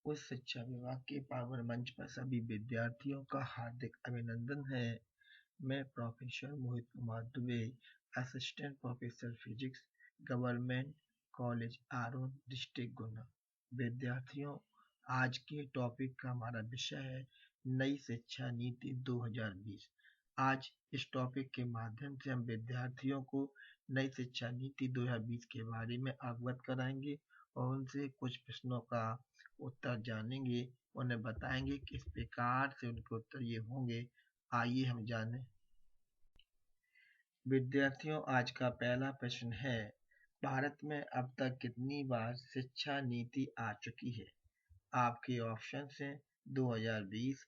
उच्च शिक्षा विभाग के पावन मंच पर सभी विद्यार्थियों का हार्दिक अभिनंदन है। मैं professor Mohit Kumar Dubey, assistant professor physics, government college Aron, district Guna. विद्यार्थियों, आज के टॉपिक का हमारा विषय है नई शिक्षा नीति 2020। आज इस टॉपिक के माध्यम से हम विद्यार्थियों को नई शिक्षा नीति 2020 के बारे में अवगत कराएंगे और उनसे कुछ प्रश्नों का उत्तर जानेंगे। उन्हें बताएंगे किस प्रकार से उनके उत्तर ये होंगे। आइए हम जानें। विद्यार्थियों, आज का पहला प्रश्न है, भारत में अब तक कितनी बार शिक्षा नीति आ चुकी है? आपके ऑप्शन हैं 2020,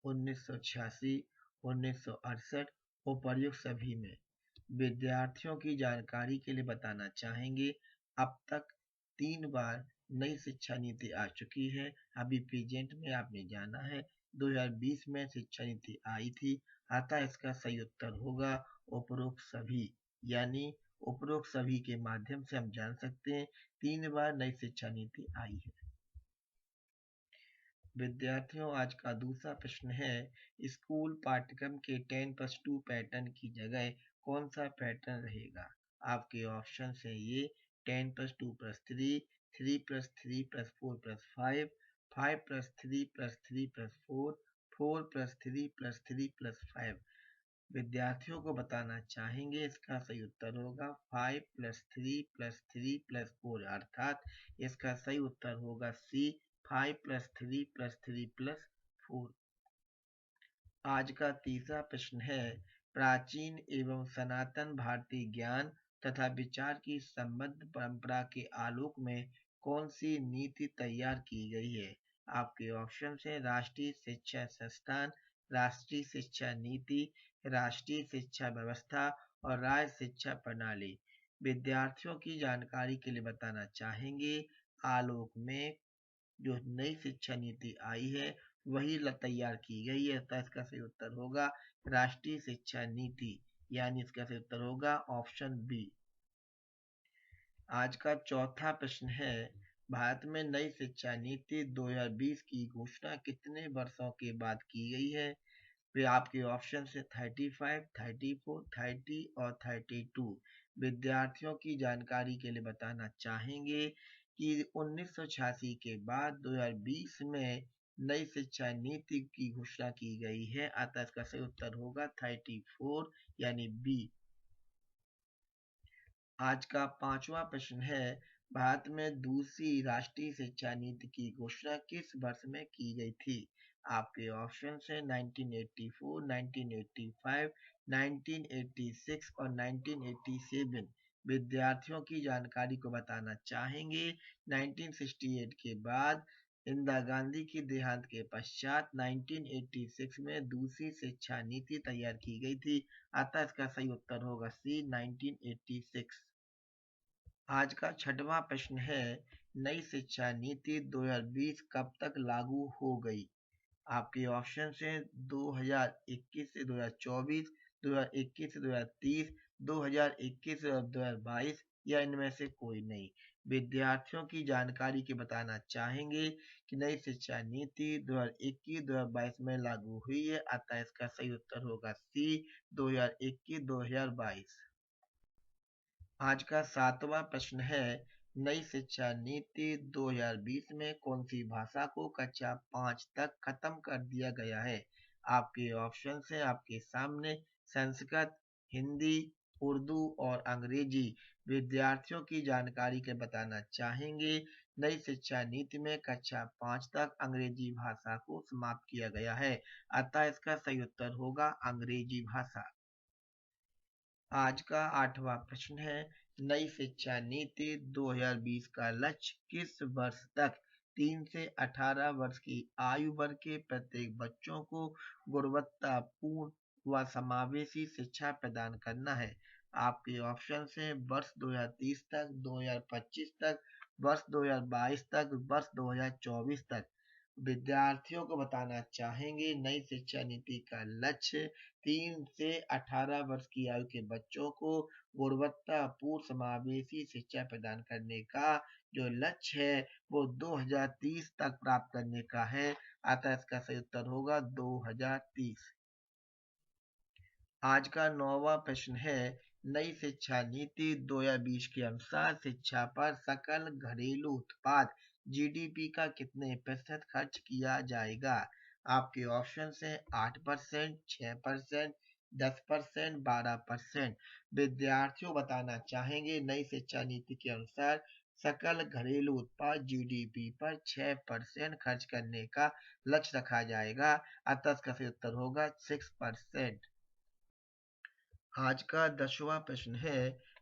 1986, 1968, उपर्युक्त सभी में। विद्यार्थियों की जानकारी के लिए बताना चाहेंगे, अब तक 3 बार नई शिक्षा नीति आ चुकी है। अभी प्रेजेंट में आपने जाना है 2020 में शिक्षा नीति आई थी, अतः इसका सही उत्तर होगा उपरोक्त सभी। यानी उपरोक्त सभी के माध्यम से हम जान सकते हैं 3 बार नई शिक्षा नीति आई है। विद्यार्थियों, आज का दूसरा प्रश्न है, स्कूल पाठ्यक्रम के 10+2 पैटर्न की जगह कौन सा पैटर्न रहेगा? आपके ऑप्शन है ये 10+2+3, 3+3+4+5, 5+3+3+4, 4+3+3+5। विद्यार्थियों को बताना चाहेंगे इसका सही उत्तर होगा 5+3+3+4, अर्थात इसका सही उत्तर होगा सी 5+3+3+4। आज का तीसरा प्रश्न है, प्राचीन एवं सनातन भारतीय ज्ञान तथा विचार की संबद्ध परंपरा के आलोक में कौन सी नीति तैयार की गई है? आपके ऑप्शन है राष्ट्रीय शिक्षा संस्थान, राष्ट्रीय शिक्षा नीति, राष्ट्रीय शिक्षा व्यवस्था और राज्य शिक्षा प्रणाली। विद्यार्थियों की जानकारी के लिए बताना चाहेंगे, आलोक में जो नई शिक्षा नीति आई है वही तैयार की गई है, तो इसका सही उत्तर होगा राष्ट्रीय शिक्षा नीति, यानी इसका सही उत्तर होगा ऑप्शन बी। आज का चौथा प्रश्न है, भारत में नई शिक्षा नीति 2020 की घोषणा कितने वर्षों के बाद की गई है? फिर आपके ऑप्शन है 35, 34, 30 और 32। विद्यार्थियों की जानकारी के लिए बताना चाहेंगे कि 1986 के बाद 2020 में नई शिक्षा नीति की घोषणा की गई है, अतः इसका सही उत्तर होगा 34, यानी बी। आज का पांचवा प्रश्न है, भारत में दूसरी राष्ट्रीय शिक्षा नीति की घोषणा किस वर्ष में की गई थी? आपके ऑप्शन है 1984, 1985, 1986 और 1987। विद्यार्थियों की जानकारी को बताना चाहेंगे, 1968 के बाद इंदिरा गांधी की देहांत के पश्चात 1986 में दूसरी शिक्षा नीति तैयार की गई थी, अतः इसका सही उत्तर होगा सी 1986। आज का छठवां प्रश्न है, नई शिक्षा नीति 2020 कब तक लागू हो गई? आपके ऑप्शन है 2021 से 2024, 2021 से 2030, 2021 से 2022 या इनमें से कोई नहीं। विद्यार्थियों की जानकारी के बताना चाहेंगे कि नई शिक्षा नीति 2021-2022 में लागू हुई है, अतः इसका सही उत्तर होगा सी 2021-2022। आज का सातवां प्रश्न है, नई शिक्षा नीति 2020 में कौन सी भाषा को कक्षा 5 तक खत्म कर दिया गया है? आपके ऑप्शन है आपके सामने संस्कृत, हिंदी, उर्दू और अंग्रेजी। विद्यार्थियों की जानकारी के बताना चाहेंगे, नई शिक्षा नीति में कक्षा 5 तक अंग्रेजी भाषा को समाप्त किया गया है, अतः इसका सही उत्तर होगा अंग्रेजी भाषा। आज का आठवां प्रश्न है, नई शिक्षा नीति 2020 का लक्ष्य किस वर्ष तक 3 से 18 वर्ष की आयु वर्ग के प्रत्येक बच्चों को गुणवत्तापूर्ण व समावेशी शिक्षा प्रदान करना है? आपके ऑप्शन हैं वर्ष 2030 तक, 2025 तक, वर्ष 2022 तक, वर्ष 2024 तक। विद्यार्थियों को बताना चाहेंगे नई शिक्षा नीति का लक्ष्य 3 से 18 वर्ष की आयु के बच्चों को गुणवत्तापूर्ण समावेशी शिक्षा प्रदान करने का जो लक्ष्य है वो 2030 तक प्राप्त करने का है। अतः इसका सही उत्तर होगा 2030। आज का 9वां प्रश्न है नई शिक्षा नीति 2020 के अनुसार शिक्षा पर सकल घरेलू उत्पाद जीडीपी का कितने प्रतिशत खर्च किया जाएगा। आपके ऑप्शन हैं 8%, 6%, 10%, 12%। विद्यार्थियों बताना चाहेंगे नई शिक्षा नीति के अनुसार सकल घरेलू उत्पाद जीडीपी पर 6% खर्च करने का लक्ष्य रखा जाएगा। अतः इसका सही उत्तर होगा 6%। आज का 10वां प्रश्न है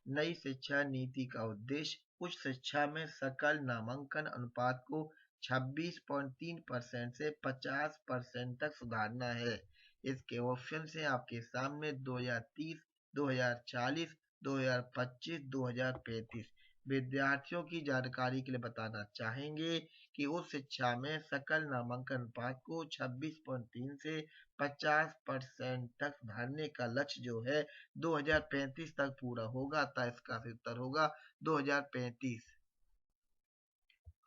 नई शिक्षा नीति का उद्देश्य उच्च शिक्षा में सकल नामांकन अनुपात को 26.3% से 50% तक सुधारना है। इसके ऑप्शन से आपके सामने 2030, 2040, 2025, 2035। विद्यार्थियों की जानकारी के लिए बताना चाहेंगे कि उच्च शिक्षा में सकल नामांकन अनुपात को 26.3 से 50% तक सुधारने का लक्ष्य जो है 2035 तक पूरा होगा। अतः इसका उत्तर होगा 2035।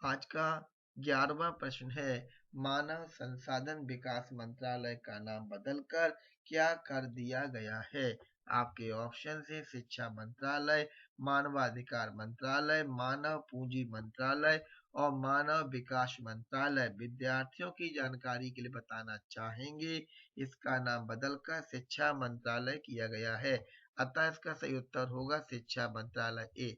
आज का 11वां प्रश्न है मानव संसाधन विकास मंत्रालय का नाम बदलकर क्या कर दिया गया है। आपके ऑप्शन है शिक्षा मंत्रालय, मानवाधिकार मंत्रालय, मानव पूंजी मंत्रालय और मानव विकास मंत्रालय। विद्यार्थियों की जानकारी के लिए बताना चाहेंगे इसका नाम बदलकर शिक्षा मंत्रालय किया गया है। अतः इसका सही उत्तर होगा शिक्षा मंत्रालय ए।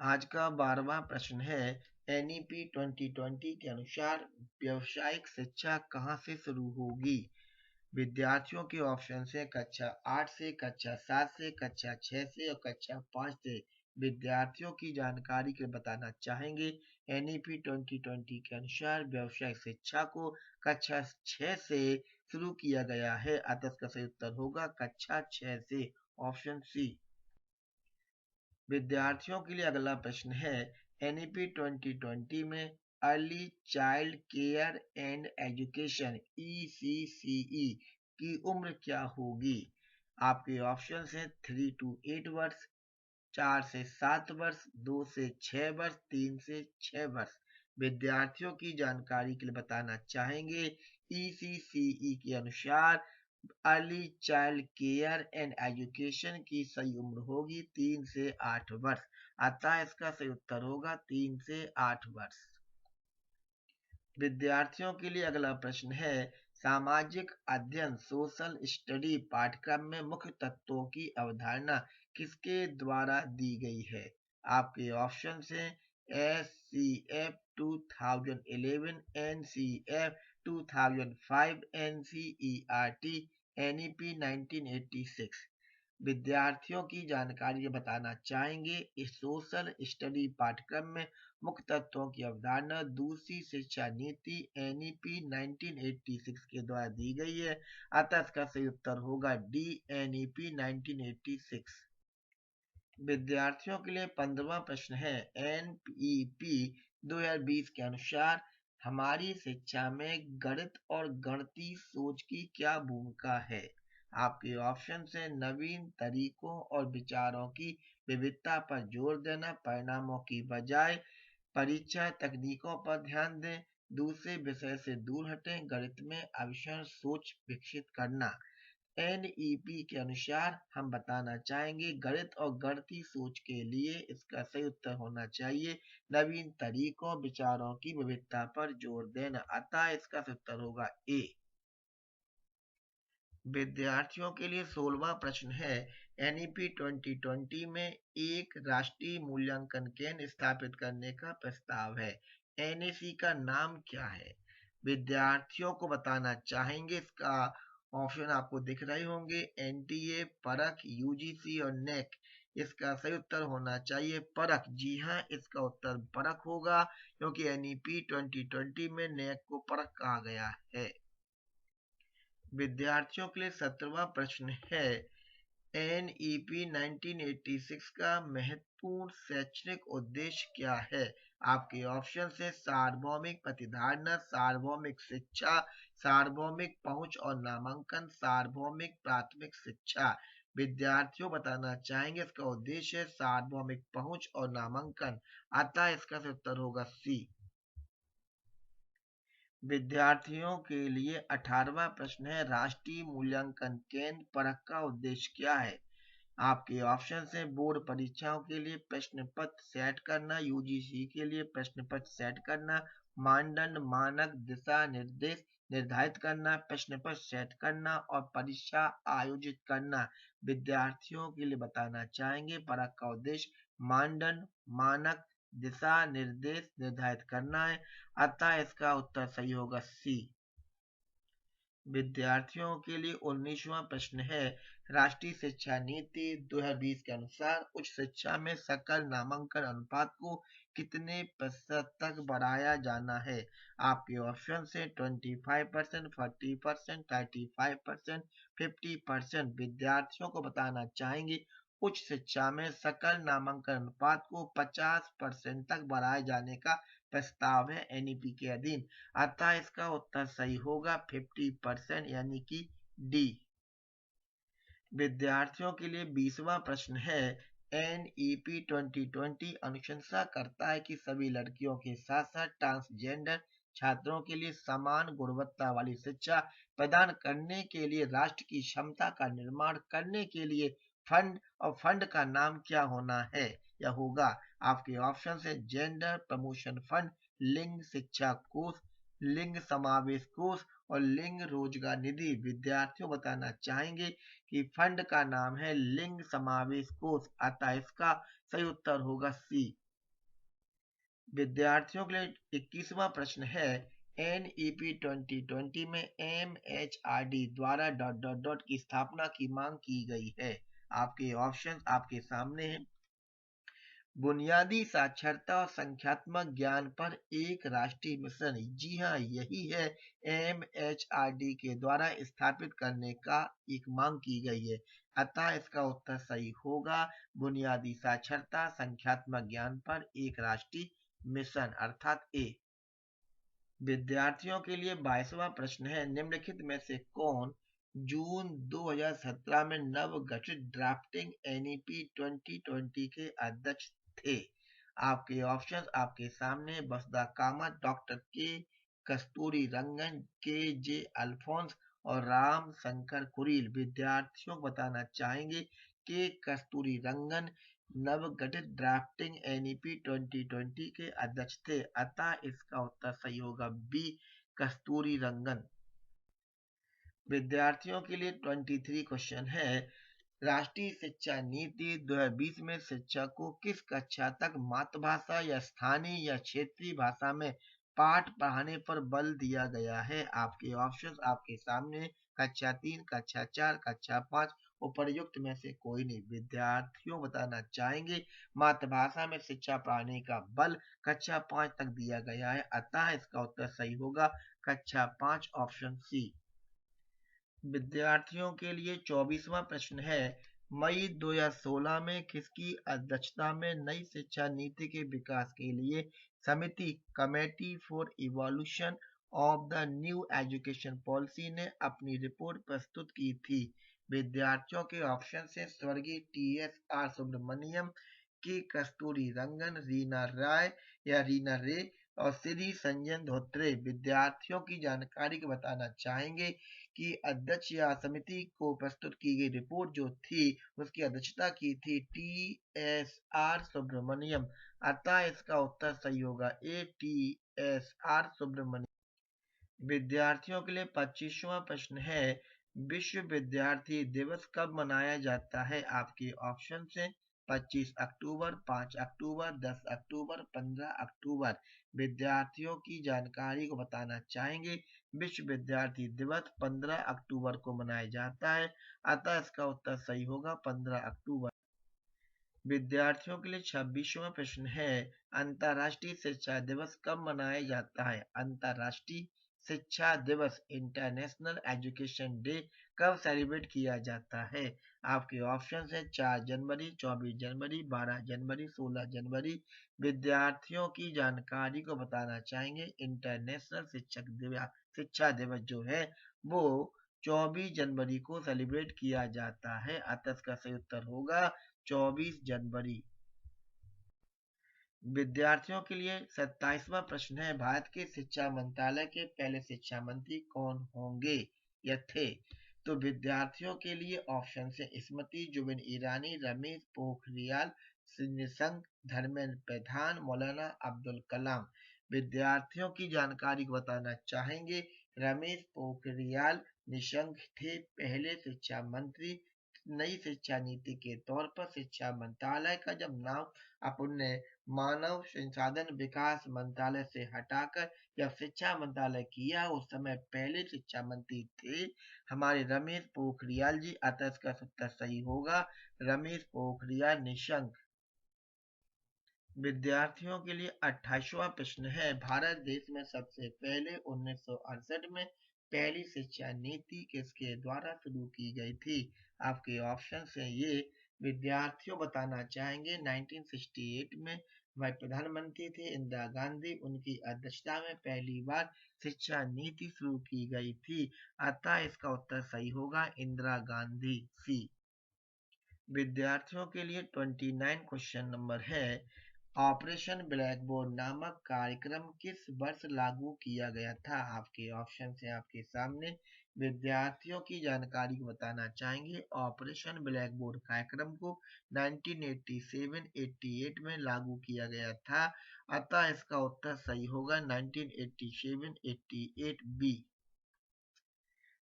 आज का 12वां प्रश्न है एनईपी 2020 के अनुसार व्यावसायिक शिक्षा कहाँ से शुरू होगी। विद्यार्थियों के ऑप्शन है कक्षा 8 से, कक्षा 7 से, कक्षा 6 से और कक्षा 5 से। विद्यार्थियों की जानकारी के लिए बताना चाहेंगे एनईपी 2020 के अनुसार व्यावसायिक शिक्षा को कक्षा 6 से शुरू किया गया है। अतः इसका सही उत्तर होगा कक्षा 6 से, ऑप्शन सी। विद्यार्थियों के लिए अगला प्रश्न है एनईपी 2020 में early child care and education ECCE की उम्र क्या होगी। आपके ऑप्शन हैं 3 to 8 वर्ष, 4 से 7 वर्ष, 2 से 6 वर्ष, 3 से 6 वर्ष। विद्यार्थियों की जानकारी के लिए बताना चाहेंगे ECCE के अनुसार early child care and education की सही उम्र होगी 3 से 8 वर्ष। अतः इसका सही उत्तर होगा 3 से 8 वर्ष। विद्यार्थियों के लिए अगला प्रश्न है सामाजिक अध्ययन सोशल स्टडी पाठ्यक्रम में मुख्य तत्वों की अवधारणा किसके द्वारा दी गई है। आपके ऑप्शन हैं SCF 2011, NCF 2005, NCERT, NEP 1986। विद्यार्थियों की जानकारी बताना चाहेंगे इस सोशल स्टडी पाठ्यक्रम में मुख्य तत्वों की अवधारणा दूसरी शिक्षा नीति NEP 1986 के द्वारा दी गई है। अतः इसका सही उत्तर होगा डी, NEP 1986। विद्यार्थियों के लिए 15वां प्रश्न है NEP 2020 के अनुसार हमारी शिक्षा में गणित और गणितीय सोच की क्या भूमिका है। आपके ऑप्शन हैं नवीन तरीकों और विचारों की विविधता पर जोर देना, परिणामों की बजाय परीक्षा तकनीकों पर ध्यान दें, दूसरे विषय से दूर हटें, गणित में आविष्कार सोच विकसित करना। NEP के अनुसार हम बताना चाहेंगे गणित और गणितीय सोच के लिए इसका सही उत्तर होना चाहिए नवीन तरीकों विचारों की विविधता पर जोर देना। अतः इसका सही उत्तर होगा ए। विद्यार्थियों के लिए 16वां प्रश्न है NEP 2020 में एक राष्ट्रीय मूल्यांकन केंद्र स्थापित करने का प्रस्ताव है। NAC का नाम क्या है। विद्यार्थियों को बताना चाहेंगे इसका ऑप्शन आपको दिख रहे होंगे NTA, परख, UGC और NEC। इसका सही उत्तर होना चाहिए परख। जी हाँ, इसका उत्तर परख होगा क्योंकि NEP 2020 में NEC को परख कहा गया है। विद्यार्थियों के लिए 17वां प्रश्न है NEP 1986 का महत्वपूर्ण शैक्षणिक उद्देश्य क्या है। आपके ऑप्शन से सार्वभौमिक प्रतिधारण, सार्वभौमिक शिक्षा, सार्वभौमिक पहुंच और नामांकन, सार्वभौमिक प्राथमिक शिक्षा। विद्यार्थियों बताना चाहेंगे इसका उद्देश्य है सार्वभौमिक पहुंच और नामांकन, अतः इसका सही उत्तर होगा सी। विद्यार्थियों के लिए 18वां प्रश्न है, राष्ट्रीय मूल्यांकन केंद्र परख का उद्देश्य क्या है? आपके ऑप्शन है बोर्ड परीक्षाओं के लिए प्रश्न पत्र सेट करना, यूजीसी के लिए प्रश्न पत्र सेट करना, मानदंड मानक दिशा निर्देश निर्धारित करना, प्रश्न पत्र सेट करना और परीक्षा आयोजित करना। विद्यार्थियों के लिए बताना चाहेंगे परख का उद्देश्य मानदंड मानक दिशा निर्देश निर्धारित करना है, अतः इसका उत्तर सही होगा सी। विद्यार्थियों के लिए 19वां प्रश्न है, राष्ट्रीय शिक्षा नीति 2020 के अनुसार उच्च शिक्षा में सकल नामांकन अनुपात को कितने प्रतिशत तक बढ़ाया जाना है? आपके ऑप्शन से 25%, 40%, 35%, 50%। विद्यार्थियों को बताना चाहेंगे उच्च शिक्षा में सकल नामांकन अनुपात को 50% तक बढ़ाए जाने का प्रस्ताव है एनईपी के अधीन, अतः इसका उत्तर सही होगा 50% यानी कि डी। विद्यार्थियों के लिए 20वां प्रश्न है, एनईपी 2020 अनुशंसा करता है कि सभी लड़कियों के साथ साथ ट्रांसजेंडर छात्रों के लिए समान गुणवत्ता वाली शिक्षा प्रदान करने के लिए राष्ट्र की क्षमता का निर्माण करने के लिए फंड और फंड का नाम क्या होना है या होगा? आपके ऑप्शन है जेंडर प्रमोशन फंड, लिंग शिक्षा कोष, लिंग समावेश कोष और लिंग रोजगार निधि। विद्यार्थियों बताना चाहेंगे कि फंड का नाम है लिंग समावेश कोष, अतः इसका सही उत्तर होगा सी। विद्यार्थियों के लिए 21वां प्रश्न है, एनईपी 2020 में एमएचआरडी द्वारा डॉट डॉट डॉट की स्थापना की मांग की गई है। आपके ऑप्शन आपके सामने हैं, बुनियादी साक्षरता और संख्यात्मक ज्ञान पर एक राष्ट्रीय मिशन। जी हाँ, यही है एमएचआरडी के द्वारा स्थापित करने का एक मांग की गई है, अतः इसका उत्तर सही होगा बुनियादी साक्षरता संख्यात्मक ज्ञान पर एक राष्ट्रीय मिशन अर्थात ए। विद्यार्थियों के लिए 22वां प्रश्न है, निम्नलिखित में से कौन जून 2017 में नव गठित ड्राफ्टिंग एनईपी 2020 के अध्यक्ष थे? आपके ऑप्शन आपके सामने, वसुधा कामत, डॉक्टर के कस्तूरी रंगन, के जे अल्फोंस और राम शंकर कुरील। विद्यार्थियों को बताना चाहेंगे कि कस्तूरी रंगन नवगठित ड्राफ्टिंग एनईपी 2020 के अध्यक्ष थे, अतः इसका उत्तर सही होगा बी कस्तूरी रंगन। विद्यार्थियों के लिए 23 क्वेश्चन है, राष्ट्रीय शिक्षा नीति 2020 में शिक्षा को किस कक्षा तक मातृभाषा या स्थानीय या क्षेत्रीय भाषा में पाठ पढ़ाने पर बल दिया गया है? आपके ऑप्शन आपके सामने, कक्षा 3, कक्षा 4, कक्षा 5, उपर्युक्त में से कोई नहीं। विद्यार्थियों बताना चाहेंगे मातृभाषा में शिक्षा पढ़ाने का बल कक्षा 5 तक दिया गया है, अतः इसका उत्तर सही होगा कक्षा 5 ऑप्शन सी। विद्यार्थियों के लिए 24वां प्रश्न है, मई 2016 में किसकी अध्यक्षता में नई शिक्षा नीति के विकास के लिए समिति committee for evolution of the new education policy ने अपनी रिपोर्ट प्रस्तुत की थी? विद्यार्थियों के ऑप्शन से स्वर्गीय TSR सुब्रमण्यम, के कस्तूरी रंगन, रीना राय या रीना रे और श्री संजय धोत्रे। विद्यार्थियों की जानकारी को बताना चाहेंगे कि अध्यक्ष या समिति को प्रस्तुत की गई रिपोर्ट जो थी उसकी अध्यक्षता की थी TSR सुब्रमण्यम, अतः इसका उत्तर सही होगा ए TSR सुब्रमण्यम। विद्यार्थियों के लिए 25वां प्रश्न है, विश्व विद्यार्थी दिवस कब मनाया जाता है? आपके ऑप्शन से 25 अक्टूबर, 5 अक्टूबर, 10 अक्टूबर, 15 अक्टूबर। विद्यार्थियों की जानकारी को बताना चाहेंगे विश्व विद्यार्थी दिवस 15 अक्टूबर को मनाया जाता है, अतः इसका उत्तर सही होगा 15 अक्टूबर। विद्यार्थियों के लिए 26वां प्रश्न है, अंतर्राष्ट्रीय शिक्षा दिवस कब मनाया जाता है? अंतर्राष्ट्रीय शिक्षा दिवस इंटरनेशनल एजुकेशन डे कब सेलिब्रेट किया जाता है? आपके ऑप्शन है 4 जनवरी, 24 जनवरी, 12 जनवरी, 16 जनवरी। विद्यार्थियों की जानकारी को बताना चाहेंगे। इंटरनेशनल शिक्षा दिवस जो है वो 24 जनवरी को सेलिब्रेट किया जाता है। अतः इसका सही उत्तर होगा 24 जनवरी। विद्यार्थियों के लिए 27वां प्रश्न है, भारत के शिक्षा मंत्रालय के पहले शिक्षा मंत्री कौन होंगे या थे? तो विद्यार्थियों के लिए ऑप्शन है स्मृति जुबिन ईरानी, रमेश पोखरियाल निशंक, धर्मेंद्र प्रधान, मौलाना अब्दुल कलाम। विद्यार्थियों की जानकारी को बताना चाहेंगे। रमेश पोखरियाल निशंक थे पहले शिक्षा मंत्री। नई शिक्षा नीति के तौर पर शिक्षा मंत्रालय का जब नाम अपन ने मानव संसाधन विकास मंत्रालय से हटाकर जब शिक्षा मंत्रालय किया उस समय पहले शिक्षा मंत्री थे हमारे रमेश पोखरियाल जी। अतः इसका उत्तर सही होगा रमेश पोखरियाल निशंक। विद्यार्थियों के लिए 28वां प्रश्न है, भारत देश में सबसे पहले 1968 में पहली शिक्षा नीति किसके द्वारा शुरू की गई थी? आपके ऑप्शन है ये। विद्यार्थियों बताना चाहेंगे 1968 में वह प्रधानमंत्री थे इंदिरा गांधी, उनकी अध्यक्षता में पहली बार शिक्षा नीति शुरू की गई थी। अतः इसका उत्तर सही होगा इंदिरा गांधी सी। विद्यार्थियों के लिए 29 क्वेश्चन नंबर है, ऑपरेशन ब्लैक बोर्ड नामक कार्यक्रम किस वर्ष लागू किया गया था? आपके ऑप्शन है आपके सामने। विद्यार्थियों की जानकारी को बताना चाहेंगे। ऑपरेशन ब्लैक बोर्ड कार्यक्रम को 1987-88 में लागू किया गया था। अतः इसका उत्तर सही होगा 1987-88 बी।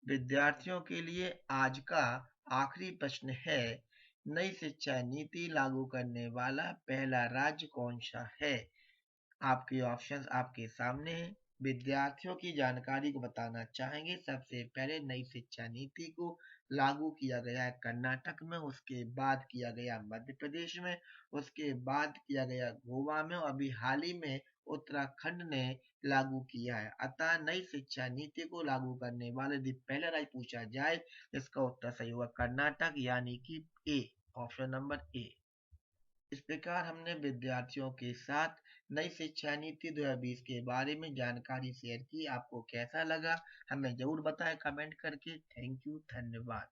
विद्यार्थियों के लिए आज का आखिरी प्रश्न है, नई शिक्षा नीति लागू करने वाला पहला राज्य कौन सा है? आपके ऑप्शंस आपके सामने हैं। विद्यार्थियों की जानकारी को बताना चाहेंगे। सबसे पहले नई शिक्षा नीति को लागू किया गया है कर्नाटक में, उसके बाद किया गया मध्य प्रदेश में, उसके बाद किया गया गोवा में और अभी हाल ही में उत्तराखंड ने लागू किया है। अतः नई शिक्षा नीति को लागू करने वाले यदि पहला राज्य पूछा जाए इसका उत्तर सही होगा कर्नाटक यानी कि ए, ऑप्शन नंबर ए। इस प्रकार हमने विद्यार्थियों के साथ नई शिक्षा नीति 2020 के बारे में जानकारी शेयर की। आपको कैसा लगा हमें जरूर बताएं कमेंट करके। थैंक यू, धन्यवाद।